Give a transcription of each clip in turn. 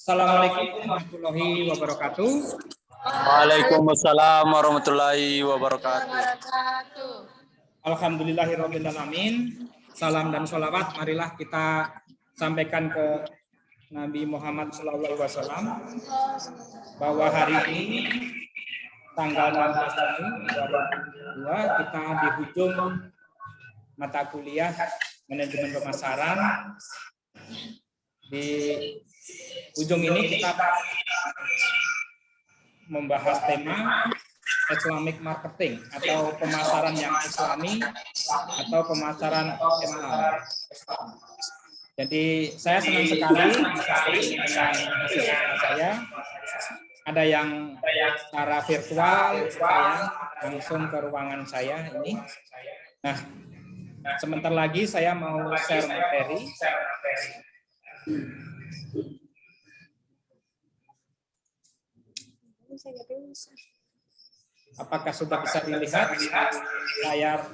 Assalamualaikum warahmatullahi wabarakatuh. Waalaikumsalam warahmatullahi wabarakatuh. Alhamdulillahirabbil alamin. Salam dan sholawat marilah kita sampaikan ke Nabi Muhammad SAW bahwa hari ini tanggal 16 Juni 2022 kita di ujung mata kuliah manajemen pemasaran. Di ujung ini kita membahas tema Islamic marketing atau pemasaran yang Islami atau pemasaran Islam. Jadi saya senang sekali bisa bertemu dengan mahasiswa saya. Ada yang secara virtual, saya langsung ke ruangan saya ini. Nah, sebentar lagi saya mau share materi. Apakah sudah bisa dilihat layar?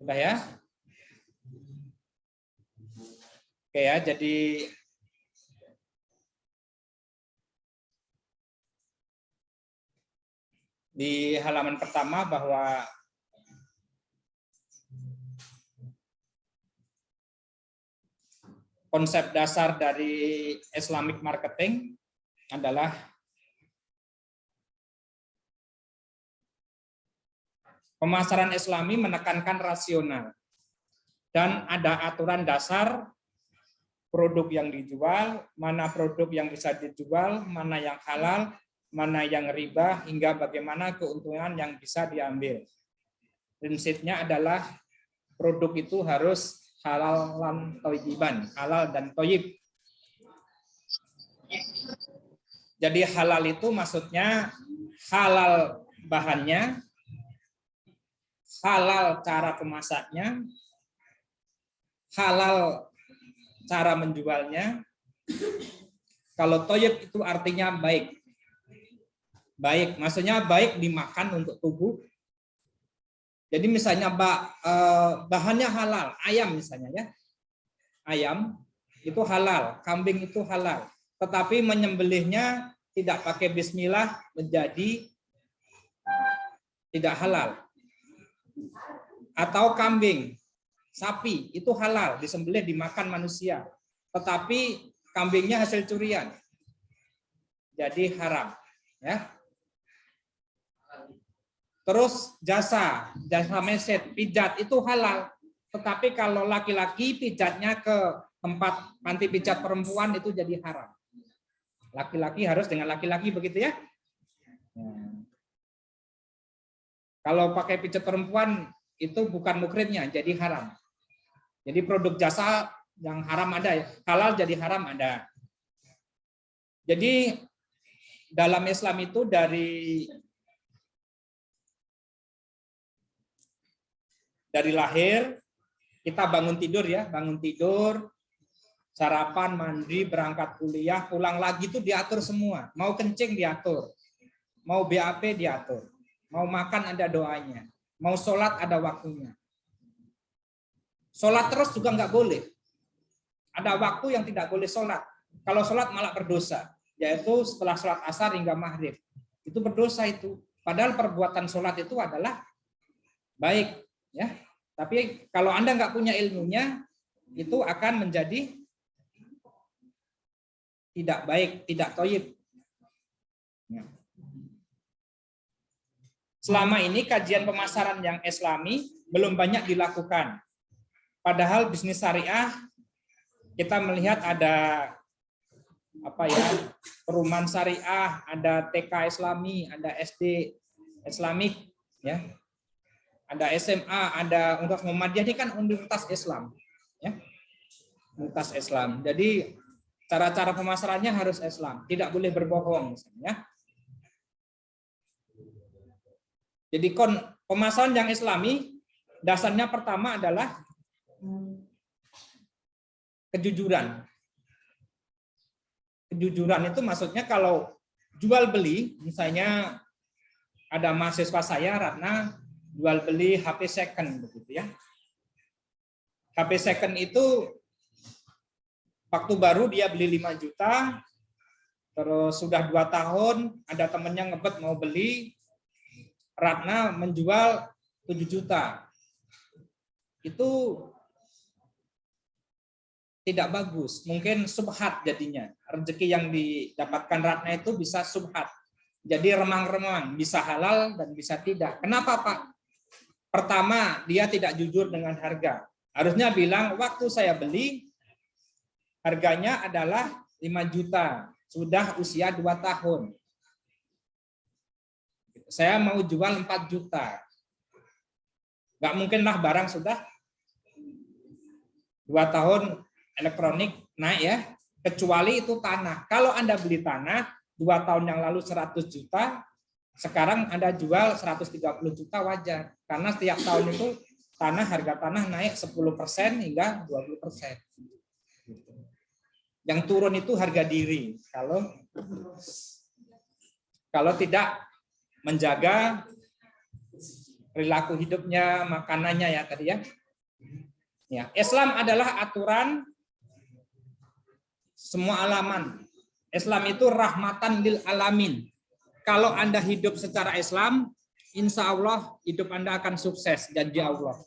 Sudah ya? Oke ya, jadi di halaman pertama bahwa konsep dasar dari Islamic marketing adalah pemasaran Islami menekankan rasional dan ada aturan dasar produk yang dijual, mana produk yang bisa dijual, mana yang halal, mana yang riba, hingga bagaimana keuntungan yang bisa diambil. Prinsipnya adalah produk itu harus halal dan thayyiban, halal dan thayyib. Jadi halal itu maksudnya halal bahannya, halal cara pemasaknya, halal cara menjualnya. Kalau thayyib itu artinya baik. Baik, maksudnya baik dimakan untuk tubuh. Jadi misalnya bahannya halal, ayam misalnya ya. Ayam itu halal, kambing itu halal. Tetapi menyembelihnya tidak pakai bismillah menjadi tidak halal. Atau kambing, sapi itu halal, disembelih dimakan manusia. Tetapi kambingnya hasil curian. Jadi haram, ya. Terus jasa meset, pijat itu halal. Tetapi kalau laki-laki pijatnya ke tempat panti pijat perempuan itu jadi haram. Laki-laki harus dengan laki-laki begitu ya. Kalau pakai pijat perempuan itu bukan mukridnya, jadi haram. Jadi produk jasa yang haram ada ya, halal jadi haram ada. Jadi dalam Islam itu dari lahir kita bangun tidur ya, bangun tidur, sarapan, mandi, berangkat kuliah, pulang lagi itu diatur semua. Mau kencing diatur, mau BAP diatur, mau makan ada doanya, mau sholat ada waktunya. Sholat terus juga nggak boleh. Ada waktu yang tidak boleh sholat. Kalau sholat malah berdosa, yaitu setelah sholat asar hingga maghrib. Itu berdosa itu. Padahal perbuatan sholat itu adalah baik. Ya, tapi kalau Anda nggak punya ilmunya, itu akan menjadi tidak baik, tidak thayyib. Ya. Selama ini kajian pemasaran yang Islami belum banyak dilakukan. Padahal bisnis syariah kita melihat ada apa ya, perumahan syariah, ada TK Islami, ada SD Islamik, ya. Ada SMA, ada Universitas Muhammadiyah, ini kan universitas Islam, ya. Universitas Islam. Jadi cara-cara pemasarannya harus Islam, tidak boleh berbohong misalnya. Jadi pemasaran yang Islami dasarnya pertama adalah kejujuran. Kejujuran itu maksudnya kalau jual beli, misalnya ada mahasiswa saya Ratna jual beli HP second begitu ya. HP second itu Waktu baru dia beli 5 juta, terus sudah 2 tahun, ada temennya ngebet mau beli, Ratna menjual 7 juta. Itu tidak bagus, mungkin subhat jadinya. Rezeki yang didapatkan Ratna itu bisa subhat. Jadi remang-remang, bisa halal dan bisa tidak. Kenapa, Pak? Pertama, dia tidak jujur dengan harga. Harusnya bilang, waktu saya beli, harganya adalah 5 juta. Sudah usia 2 tahun. Saya mau jual 4 juta. Nggak mungkinlah barang sudah 2 tahun elektronik naik ya. Kecuali itu tanah. Kalau Anda beli tanah, 2 tahun yang lalu 100 juta, sekarang Anda jual 130 juta wajar. Karena setiap tahun itu harga tanah naik 10% hingga 20%. Yang turun itu harga diri. Kalau tidak menjaga perilaku hidupnya, makanannya ya tadi ya. Ya, Islam adalah aturan semua alaman. Islam itu rahmatan lil alamin. Kalau Anda hidup secara Islam, insya Allah hidup Anda akan sukses, janji Allah.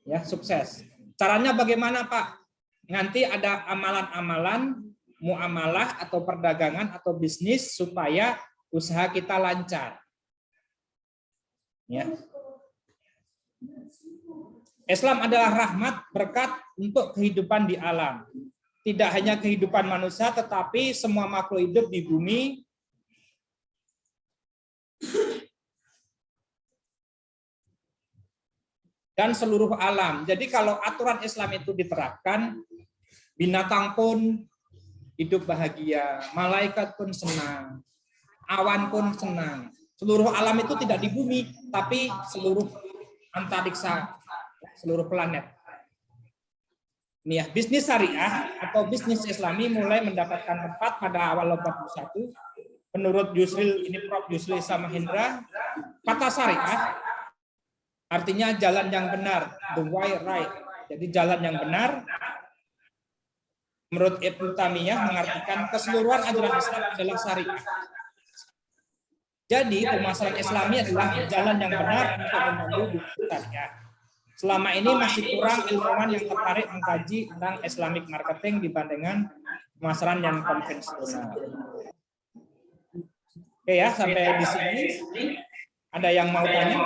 Ya, sukses. Caranya bagaimana, Pak? Nanti ada amalan-amalan, muamalah atau perdagangan atau bisnis supaya usaha kita lancar. Ya. Islam adalah rahmat, berkat untuk kehidupan di alam. Tidak hanya kehidupan manusia, tetapi semua makhluk hidup di bumi dan seluruh alam. Jadi kalau aturan Islam itu diterapkan, binatang pun hidup bahagia, malaikat pun senang, awan pun senang. Seluruh alam itu tidak di bumi, tapi seluruh antariksa, seluruh planet. Ini ya, bisnis syariah atau bisnis Islami mulai mendapatkan tempat pada awal abad 21. Menurut Yusril, ini Prof. Yusril Samahendra, kata syariah artinya jalan yang benar, the way right. Jadi jalan yang benar. Menurut Ibnu Taimiyah mengartikan keseluruhan ajaran Islam adalah syariah. Jadi pemasaran Islami adalah jalan yang benar untuk memandu buku syariah. Selama ini masih kurang ilmuwan yang tertarik mengkaji tentang Islamic marketing dibandingkan pemasaran yang konvensional. Oke ya, sampai di sini. Ada yang mau tanya?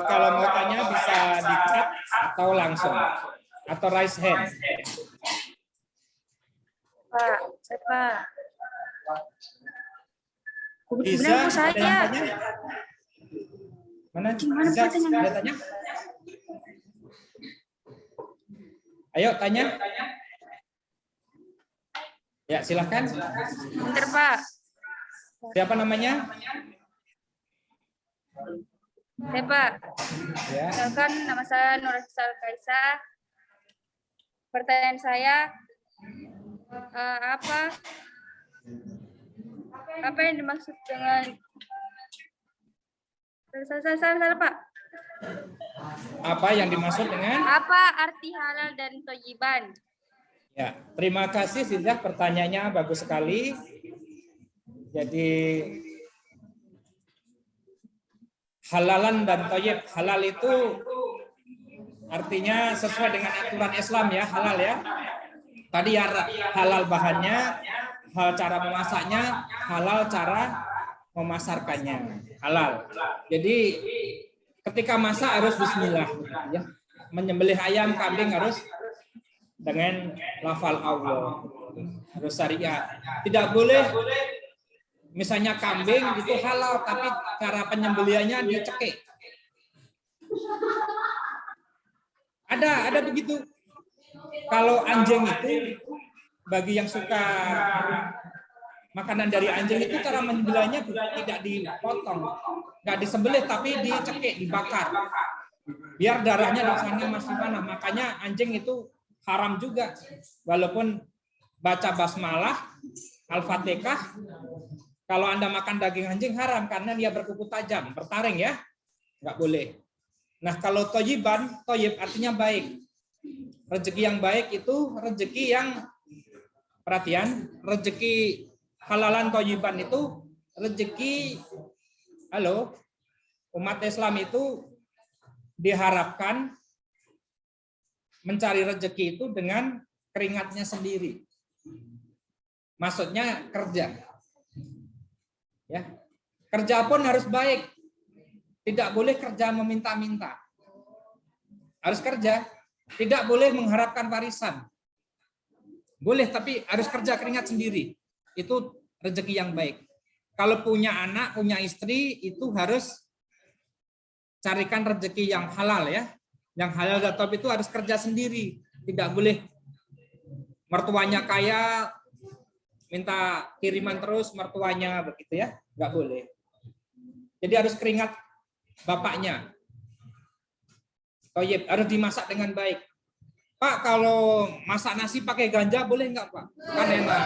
Kalau mau tanya bisa di chat atau langsung atau raise hand. Pak, siapa? Bisa, ada yang tanya? Mana? Bisa, ada tanya? Ayo tanya. Ya, silakan. Bentar, Pak. Siapa namanya? Saya, Pak. Ya. Silakan, nama saya Nurhasal Kaisa. Pertanyaan saya, apa yang dimaksud dengan salah, Pak? Apa yang dimaksud dengan? Apa arti halal dan thayyiban? Ya, terima kasih Silvia, pertanyaannya bagus sekali. Jadi halalan dan thayyib, halal itu artinya sesuai dengan aturan Islam ya, halal ya. Tadi ya halal bahannya, cara memasaknya, halal cara memasarkannya, halal. Jadi ketika masak harus bismillah ya. Menyembelih ayam, kambing harus dengan lafal Allah. Harus syariat. Tidak boleh misalnya kambing itu halal tapi cara penyembelihannya dicekik. Ada begitu. Kalau anjing itu bagi yang suka makanan dari anjing itu cara menyembelihnya tidak dipotong, nggak disembelih tapi dicekik, dibakar. Biar darahnya di sana masih mana. Makanya anjing itu haram juga. Walaupun baca basmalah, Al-Fatihah, kalau Anda makan daging anjing haram karena dia berkuku tajam, bertaring ya. Nggak boleh. Nah, kalau toyiban, toyib artinya baik. Rezeki yang baik itu rezeki yang, perhatian, rezeki halalan toyiban itu rezeki, halo, umat Islam itu diharapkan mencari rezeki itu dengan keringatnya sendiri. Maksudnya kerja. Ya. Kerja pun harus baik. Tidak boleh kerja meminta-minta. Harus kerja. Tidak boleh mengharapkan warisan. Boleh, tapi harus kerja keringat sendiri. Itu rezeki yang baik. Kalau punya anak, punya istri, itu harus carikan rezeki yang halal ya. Yang halal dan top itu harus kerja sendiri. Tidak boleh mertuanya kaya, minta kiriman terus mertuanya begitu ya. Nggak boleh. Jadi harus keringat bapaknya. Toyib, harus dimasak dengan baik. Pak, kalau masak nasi pakai ganja boleh nggak Pak? Kan enak.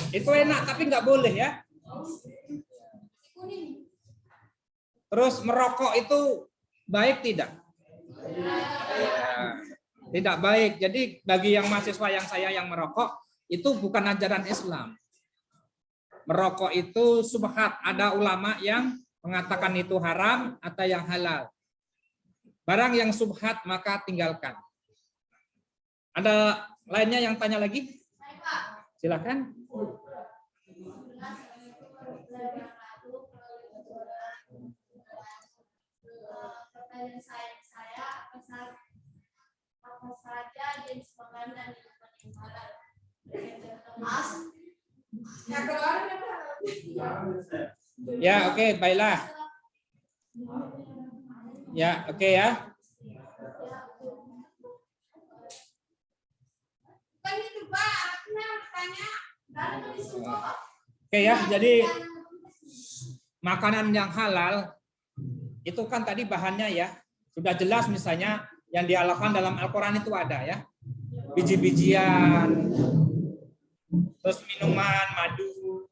Itu enak, tapi nggak boleh ya. Terus merokok itu baik tidak? Tidak baik. Jadi bagi yang mahasiswa yang saya yang merokok, itu bukan ajaran Islam. Merokok itu subhat. Ada ulama yang mengatakan itu haram atau yang halal. Barang yang subhat maka tinggalkan. Ada lainnya yang tanya lagi? Silakan. Pertanyaan saya apa saja jenis makanan dan minuman yang halal? Ya, oke, baiklah. Ya, oke ya. Oke ya, jadi makanan yang halal itu kan tadi bahannya ya sudah jelas, misalnya yang dihalalkan dalam Al-Quran itu ada ya, biji-bijian, terus minuman, madu.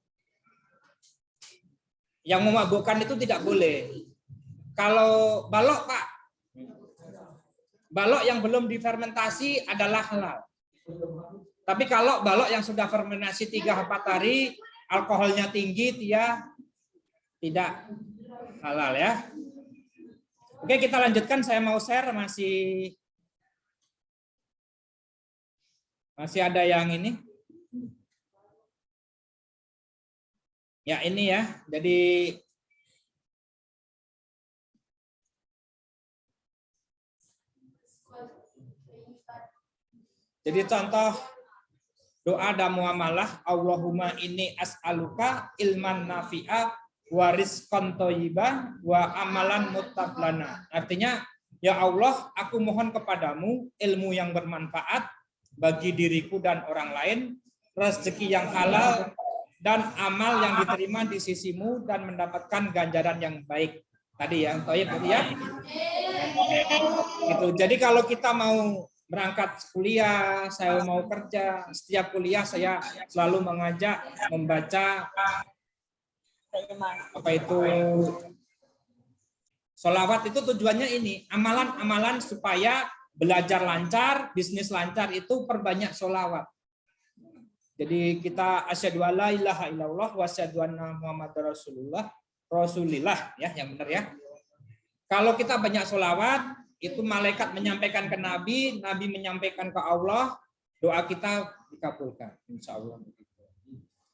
Yang memabukkan itu tidak boleh. Kalau balok Pak, balok yang belum difermentasi adalah halal. Tapi kalau balok yang sudah fermentasi 3-4 hari, alkoholnya tinggi, dia tidak halal ya. Oke, kita lanjutkan. Saya mau share, masih ada yang ini. Ya ini ya. Jadi contoh doa dan muamalah, Allahumma inni as'aluka ilman nafi'a wa rizqan thayyiban wa amalan muttaqlana. Artinya, ya Allah, aku mohon kepadamu ilmu yang bermanfaat bagi diriku dan orang lain, rezeki yang halal dan amal yang diterima di sisimu dan mendapatkan ganjaran yang baik. Tadi yang thayyib ya. Gitu. Jadi kalau kita mau berangkat kuliah, saya mau kerja, setiap kuliah saya selalu mengajak membaca apa itu sholawat. Itu tujuannya ini, amalan-amalan supaya belajar lancar, bisnis lancar, itu perbanyak sholawat. Jadi kita asyhadu alla ilaha illallah wa asyhadu anna muhammadar rasulillah ya, yang benar ya. Kalau kita banyak sholawat, itu malaikat menyampaikan ke Nabi, Nabi menyampaikan ke Allah, doa kita dikabulkan, insya Allah.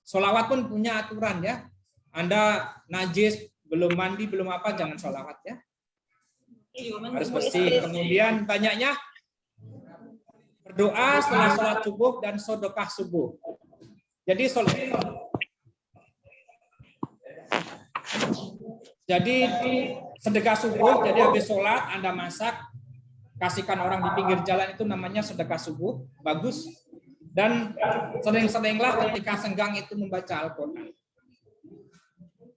Sholawat pun punya aturan ya. Anda najis, belum mandi, belum apa, jangan sholawat ya. Harus bersih. Kemudian banyaknya berdoa setelah sholat subuh dan sedekah subuh. Jadi sedekah subuh, jadi habis sholat Anda masak, kasihkan orang di pinggir jalan, itu namanya sedekah subuh, bagus. Dan sering-seringlah ketika senggang itu membaca Al-Quran.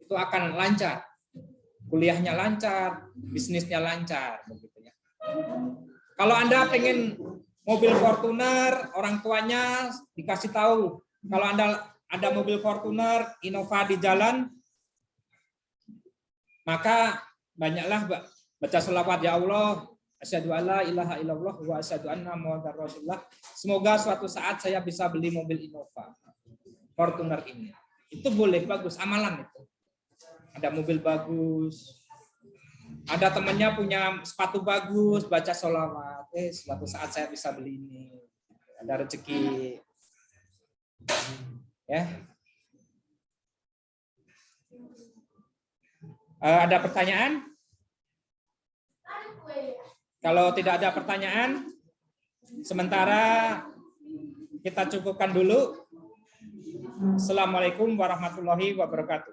Itu akan lancar, kuliahnya lancar, bisnisnya lancar, begitu ya. Kalau Anda pengen mobil Fortuner, orang tuanya dikasih tahu, kalau Anda ada mobil Fortuner, Innova di jalan, maka banyaklah Baca sholawat, ya Allah, asyhadu alla ilaha illallah wa asyhadu anna muhammadar rasulullah. Semoga suatu saat saya bisa beli mobil Innova Fortuner ini. Itu boleh, bagus, amalan itu. Ada mobil bagus, ada temannya punya sepatu bagus, baca sholawat, suatu saat saya bisa beli ini. Ada rezeki. Ya. Ada pertanyaan? Kalau tidak ada pertanyaan, sementara kita cukupkan dulu. Assalamualaikum warahmatullahi wabarakatuh.